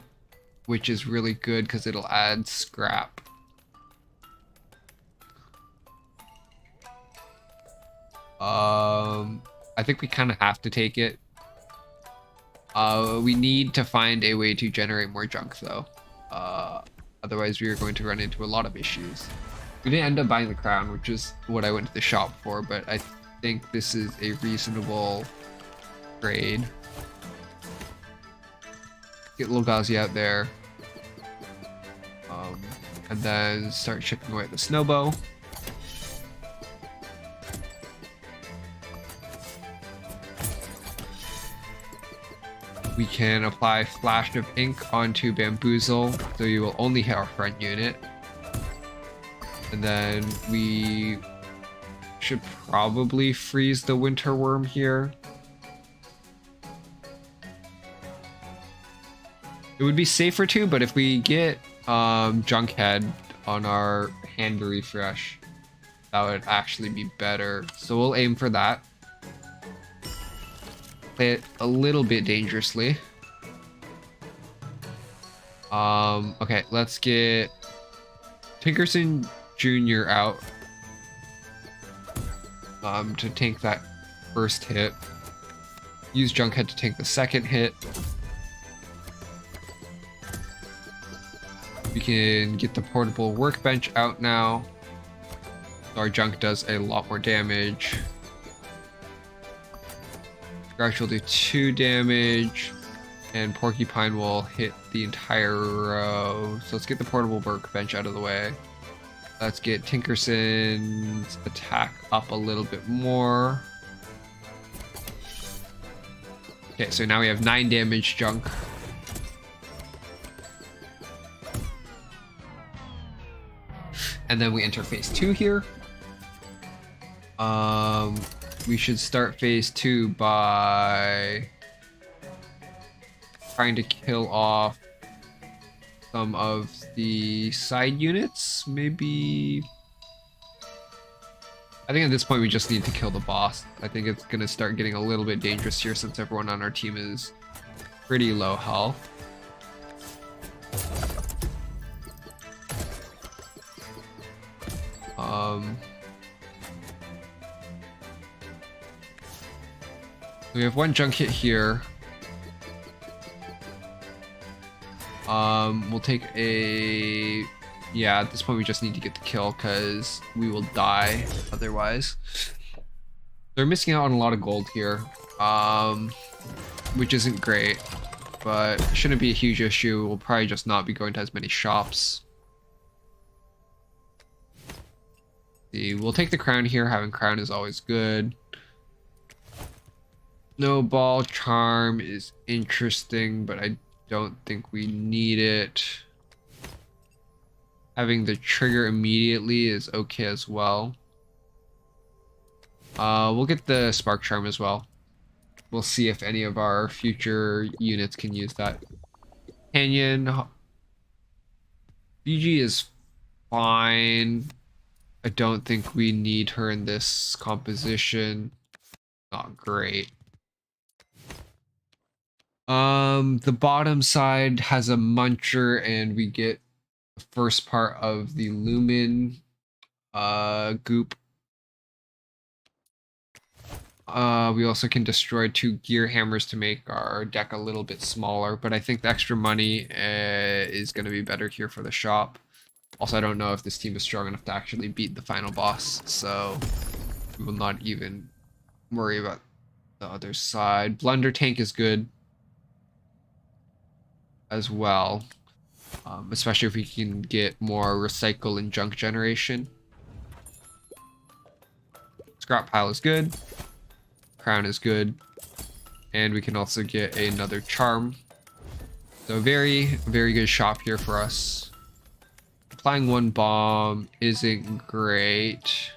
[SPEAKER 1] which is really good because it'll add scrap. I think we kind of have to take it. We need to find a way to generate more junk though. Otherwise we are going to run into a lot of issues. We didn't end up buying the crown, which is what I went to the shop for, but I think this is a reasonable trade. Get Lil Ghazi out there. And then start chipping away at the Snowbow. We can apply Flash of Ink onto Bamboozle, so you will only hit our front unit. And then we should probably freeze the Winter Worm here. It would be safer too, but if we get Junkhead on our hand refresh, that would actually be better. So we'll aim for that. Play it a little bit dangerously. Okay, let's get Tinkerson Jr. out to tank that first hit. Use Junkhead to tank the second hit. We can get the portable workbench out now. Our junk does a lot more damage. Scratch will do 2 damage, and Porcupine will hit the entire row. So let's get the portable workbench out of the way. Let's get Tinkerson's attack up a little bit more. Okay, so now we have 9 damage junk. And then we enter phase 2 here. We should start phase 2 by trying to kill off some of the side units, maybe. I think at this point we just need to kill the boss. I think it's gonna start getting a little bit dangerous here since everyone on our team is pretty low health. We have 1 junk hit here. We'll take a... Yeah, at this point we just need to get the kill because we will die otherwise. They're missing out on a lot of gold here, which isn't great, but shouldn't be a huge issue. We'll probably just not be going to as many shops. See, we'll take the crown here. Having crown is always good. Snowball charm is interesting, but I don't think we need it. Having the trigger immediately is okay as well. We'll get the spark charm as well. We'll see if any of our future units can use that. Canyon. BG is fine. I don't think we need her in this composition. Not great. The bottom side has a muncher and we get the first part of the lumen goop. We also can destroy 2 gear hammers to make our deck a little bit smaller, but I think the extra money is going to be better here for the shop. Also, I don't know if this team is strong enough to actually beat the final boss, so we will not even worry about the other side. Blunder tank is good as well, especially if we can get more recycle and junk generation. Scrap pile is good. Crown is good. And we can also get another charm. So very, very good shop here for us. Applying 1 bomb isn't great.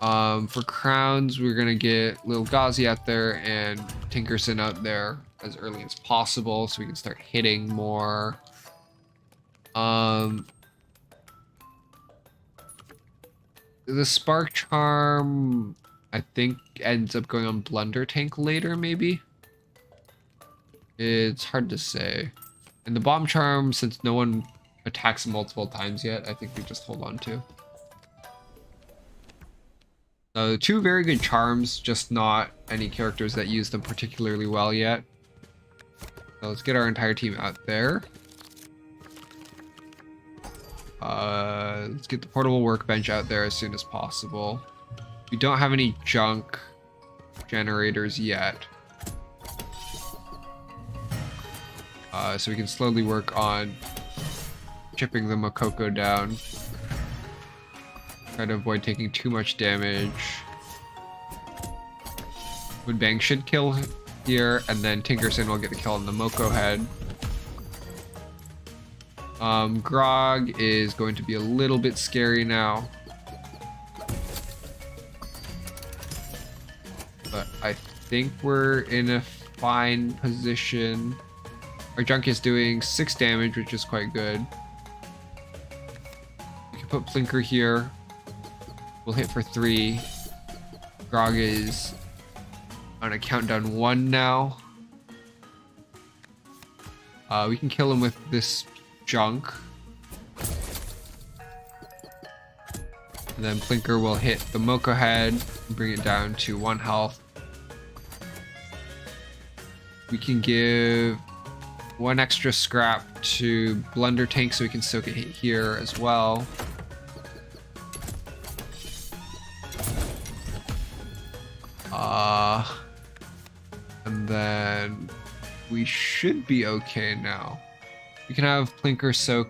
[SPEAKER 1] For crowns, we're gonna get Lil Ghazi out there and Tinkerson out there as early as possible so we can start hitting more. The spark charm, I think, ends up going on Blunder tank later, maybe? It's hard to say. And the bomb charm, since no one attacks multiple times yet, I think we just hold on to. So 2 very good charms, just not any characters that use them particularly well yet. So let's get our entire team out there. Let's get the portable workbench out there as soon as possible. We don't have any junk generators yet. So we can slowly work on chipping the Makoko down. Try to avoid taking too much damage. Woodbang should kill here, and then Tinkerson will get the kill on the Moko head. Grog is going to be a little bit scary now. But I think we're in a fine position. Our junk is doing 6 damage, which is quite good. We can put Plinker here. We'll hit for 3. Grog is on a countdown 1 now. We can kill him with this junk. And then Plinker will hit the Moko head and bring it down to 1 health. We can give 1 extra scrap to Blunder tank so we can soak it here as well. And then we should be okay now. We can have Plinker soak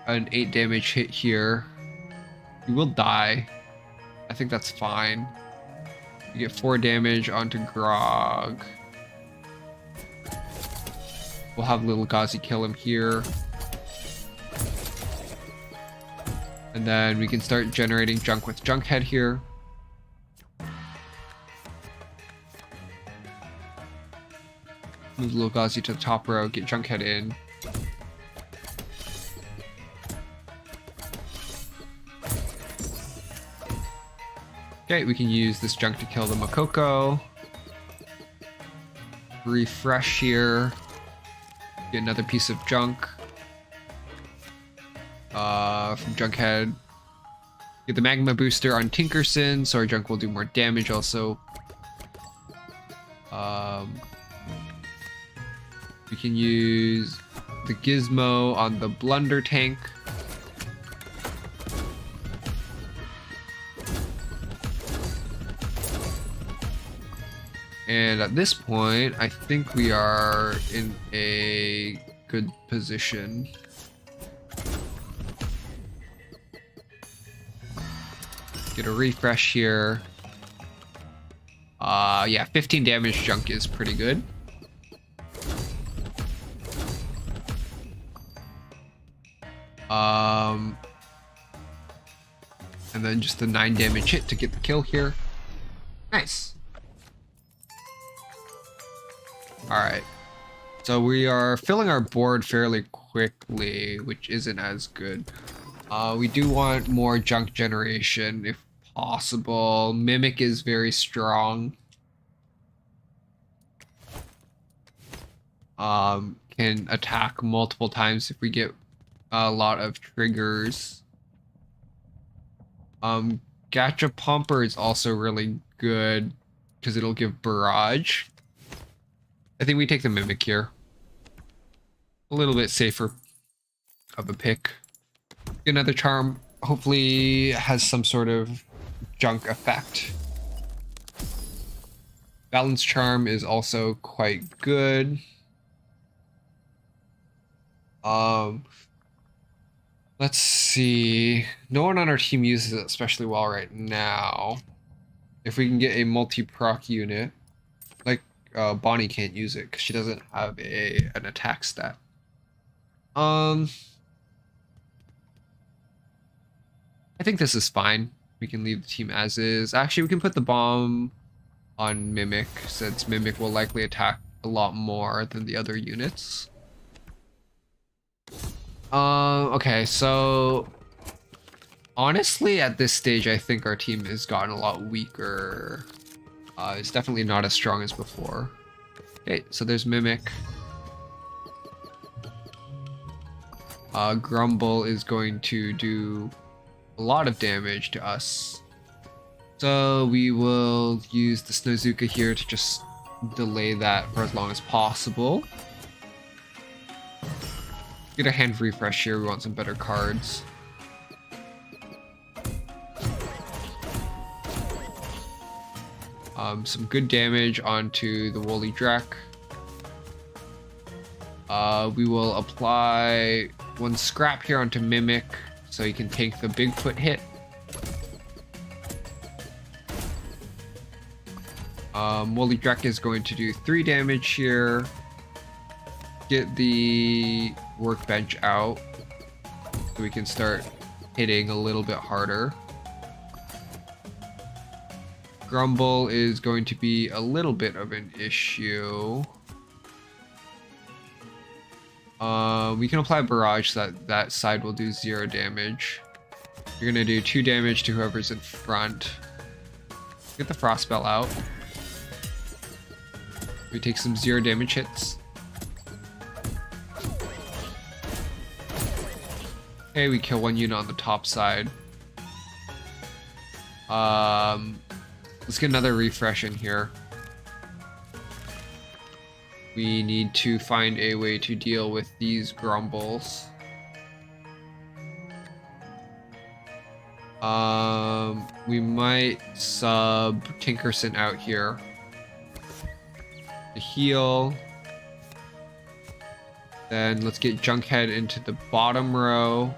[SPEAKER 1] an 8 damage hit here. He will die. I think that's fine. You get 4 damage onto Grog. We'll have little Ghazi kill him here. And then we can start generating junk with Junkhead here. Move little Ghazi to the top row, get Junkhead in. Okay, we can use this junk to kill the Makoko. Refresh here. Get another piece of junk. From Junkhead. Get the magma booster on Tinkerson, so our junk will do more damage also. We can use the gizmo on the blunder tank. And at this point, I think we are in a good position. Get a refresh here. Yeah, 15 damage junk is pretty good. And then just a 9 damage hit to get the kill here. Nice. Alright. So we are filling our board fairly quickly, which isn't as good. We do want more junk generation if possible. Mimic is very strong. Can attack multiple times if we get a lot of triggers. Gacha Pumper is also really good because it'll give barrage. I think we take the Mimic here. A little bit safer of a pick. Another charm hopefully has some sort of junk effect. Balance charm is also quite good. Let's see. No one on our team uses it especially well right now. If we can get a multi-proc unit, like Bonnie can't use it because she doesn't have an attack stat. I think this is fine. We can leave the team as is. Actually, we can put the bomb on Mimic, since Mimic will likely attack a lot more than the other units. Okay, so honestly, at this stage, I think our team has gotten a lot weaker. It's definitely not as strong as before. Okay, so there's Mimic. Grumble is going to do a lot of damage to us. So we will use the Snowzuka here to just delay that for as long as possible. Get a hand refresh here, we want some better cards. Some good damage onto the Woolly Drek. We will apply 1 scrap here onto Mimic, so he can take the Bigfoot hit. Woolly Drek is going to do 3 damage here. Get the workbench out so we can start hitting a little bit harder. Grumble is going to be a little bit of an issue. We can apply barrage so that side will do 0 damage. You're gonna do 2 damage to whoever's in front. Get the frost spell out. We take some 0 damage hits. Okay, we kill 1 unit on the top side. Let's get another refresh in here. We need to find a way to deal with these grumbles. We might sub Tinkerson out here to heal. Then let's get Junkhead into the bottom row.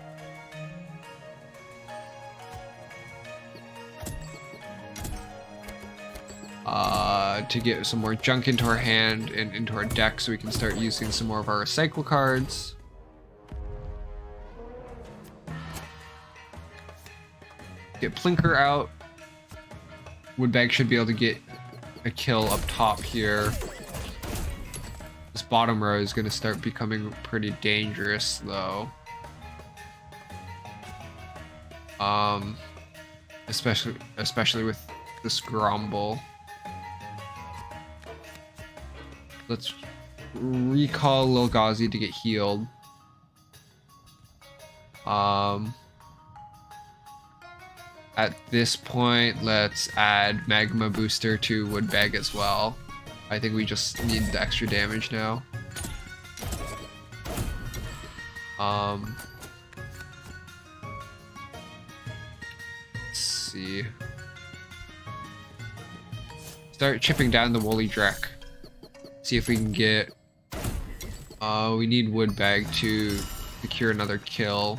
[SPEAKER 1] to get some more junk into our hand and into our deck so we can start using some more of our recycle cards. Get Plinker out. Woodbag should be able to get a kill up top here. This bottom row is going to start becoming pretty dangerous though. Especially with this Grumble. Let's recall Lil Ghazi to get healed. At this point, let's add Magma Booster to Woodbag as well. I think we just need the extra damage now. Let's see. Start chipping down the Woolly Drek. See if we can get... we need Woodbag to secure another kill.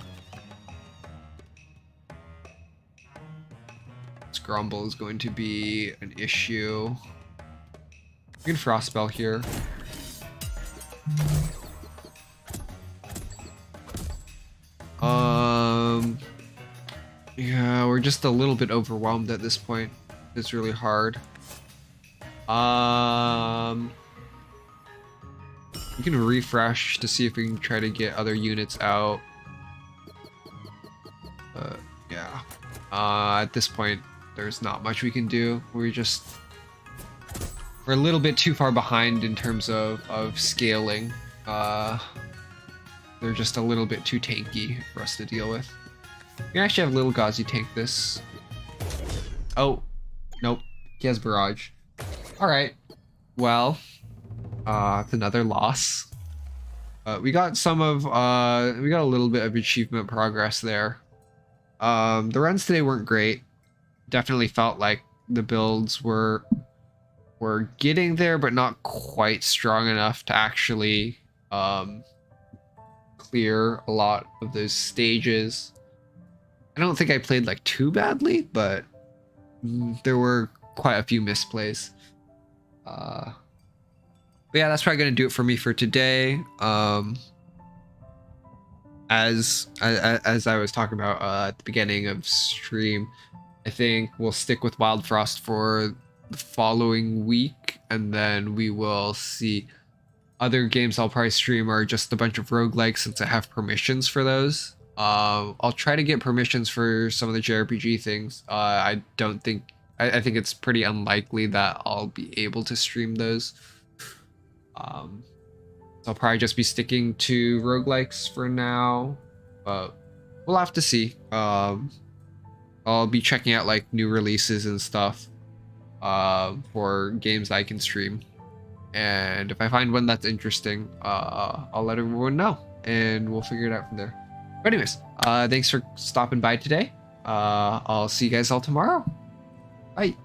[SPEAKER 1] Grumble is going to be an issue. We can Frostspell here. Yeah, we're just a little bit overwhelmed at this point. It's really hard. We can refresh to see if we can try to get other units out. Yeah. At this point, there's not much we can do. We're a little bit too far behind in terms of scaling. They're just a little bit too tanky for us to deal with. We can actually have Lil Ghazi tank this. Oh, nope. He has Barrage. Alright. Well, it's another loss. We got we got a little bit of achievement progress there. The runs today weren't great. Definitely felt like the builds were getting there, but not quite strong enough to actually clear a lot of those stages. I don't think I played like too badly, but there were quite a few misplays. But yeah, that's probably gonna do it for me for today. As I was talking about at the beginning of stream, I think we'll stick with Wildfrost for the following week, and then we will see. Other games I'll probably stream are just a bunch of roguelikes since I have permissions for those. I'll try to get permissions for some of the JRPG things. I think it's pretty unlikely that I'll be able to stream those. So I'll probably just be sticking to roguelikes for now, but we'll have to see. I'll be checking out like new releases and stuff for games I can stream. And if I find one that's interesting, I'll let everyone know and we'll figure it out from there. But anyways, thanks for stopping by today. I'll see you guys all tomorrow. Bye.